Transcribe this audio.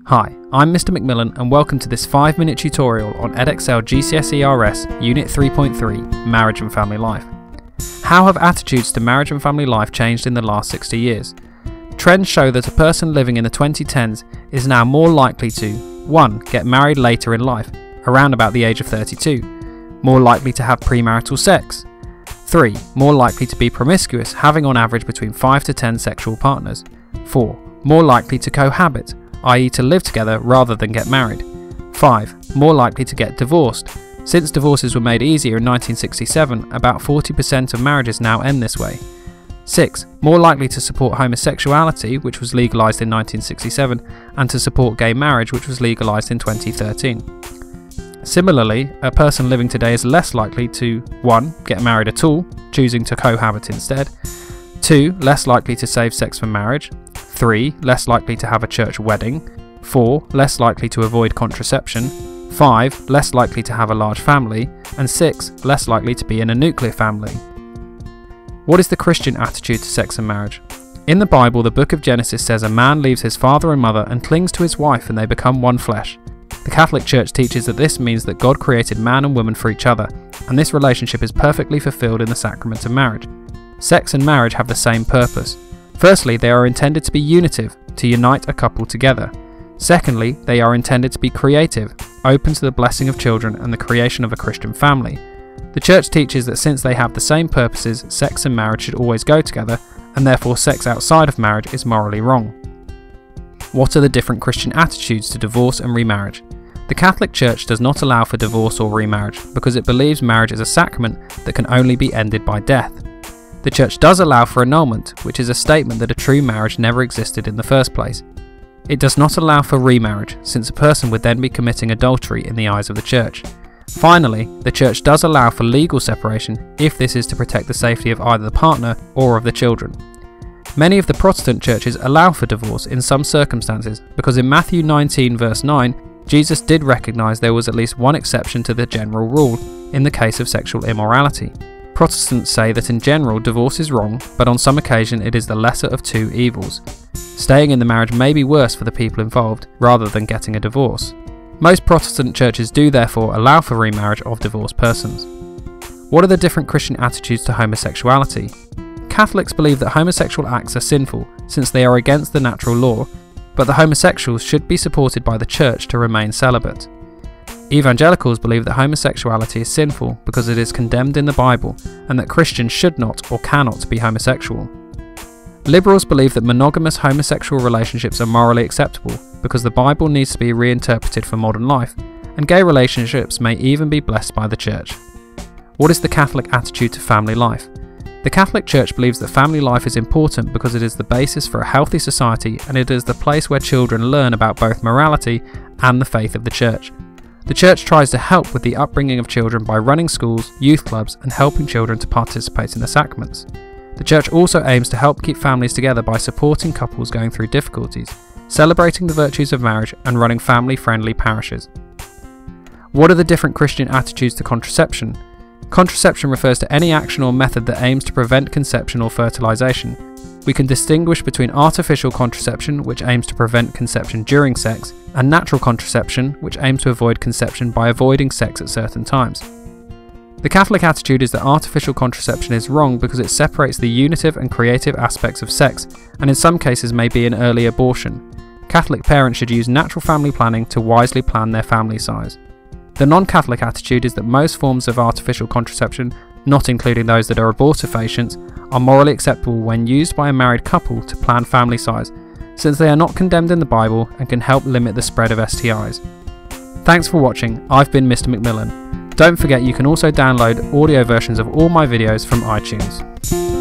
Hi, I'm Mr McMillan and welcome to this 5-minute tutorial on Edexcel GCSE RS Unit 3.3 Marriage and Family Life. How have attitudes to marriage and family life changed in the last 60 years? Trends show that a person living in the 2010s is now more likely to 1. Get married later in life, around about the age of 32, more likely to have premarital sex, 3. More likely to be promiscuous, having on average between 5 to 10 sexual partners, 4. More likely to cohabit, i.e. to live together rather than get married. 5. More likely to get divorced. Since divorces were made easier in 1967, about 40% of marriages now end this way. 6. More likely to support homosexuality, which was legalised in 1967, and to support gay marriage, which was legalised in 2013. Similarly, a person living today is less likely to 1. Get married at all, choosing to cohabit instead, 2. Less likely to save sex for marriage, 3. Less likely to have a church wedding, 4. Less likely to avoid contraception, 5. Less likely to have a large family, and 6. Less likely to be in a nuclear family. What is the Christian attitude to sex and marriage? In the Bible, the book of Genesis says a man leaves his father and mother and clings to his wife and they become one flesh. The Catholic Church teaches that this means that God created man and woman for each other, and this relationship is perfectly fulfilled in the sacrament of marriage. Sex and marriage have the same purpose. Firstly, they are intended to be unitive, to unite a couple together. Secondly, they are intended to be creative, open to the blessing of children and the creation of a Christian family. The Church teaches that since they have the same purposes, sex and marriage should always go together, and therefore sex outside of marriage is morally wrong. What are the different Christian attitudes to divorce and remarriage? The Catholic Church does not allow for divorce or remarriage because it believes marriage is a sacrament that can only be ended by death. The Church does allow for annulment, which is a statement that a true marriage never existed in the first place. It does not allow for remarriage, since a person would then be committing adultery in the eyes of the Church. Finally, the Church does allow for legal separation if this is to protect the safety of either the partner or of the children. Many of the Protestant churches allow for divorce in some circumstances because in Matthew 19 verse 9, Jesus did recognise there was at least one exception to the general rule in the case of sexual immorality. Protestants say that in general divorce is wrong, but on some occasion it is the lesser of two evils. Staying in the marriage may be worse for the people involved rather than getting a divorce. Most Protestant churches do therefore allow for remarriage of divorced persons. What are the different Christian attitudes to homosexuality? Catholics believe that homosexual acts are sinful since they are against the natural law, but the homosexuals should be supported by the Church to remain celibate. Evangelicals believe that homosexuality is sinful because it is condemned in the Bible and that Christians should not or cannot be homosexual. Liberals believe that monogamous homosexual relationships are morally acceptable because the Bible needs to be reinterpreted for modern life, and gay relationships may even be blessed by the Church. What is the Catholic attitude to family life? The Catholic Church believes that family life is important because it is the basis for a healthy society and it is the place where children learn about both morality and the faith of the Church. The Church tries to help with the upbringing of children by running schools, youth clubs and helping children to participate in the sacraments. The Church also aims to help keep families together by supporting couples going through difficulties, celebrating the virtues of marriage and running family-friendly parishes. What are the different Christian attitudes to contraception? Contraception refers to any action or method that aims to prevent conception or fertilization. We can distinguish between artificial contraception, which aims to prevent conception during sex, and natural contraception, which aims to avoid conception by avoiding sex at certain times. The Catholic attitude is that artificial contraception is wrong because it separates the unitive and creative aspects of sex, and in some cases may be an early abortion. Catholic parents should use natural family planning to wisely plan their family size. The non-Catholic attitude is that most forms of artificial contraception, not including those that are abortifacients, are morally acceptable when used by a married couple to plan family size, since they are not condemned in the Bible and can help limit the spread of STIs. Thanks for watching. I've been Mr McMillan. Don't forget you can also download audio versions of all my videos from iTunes.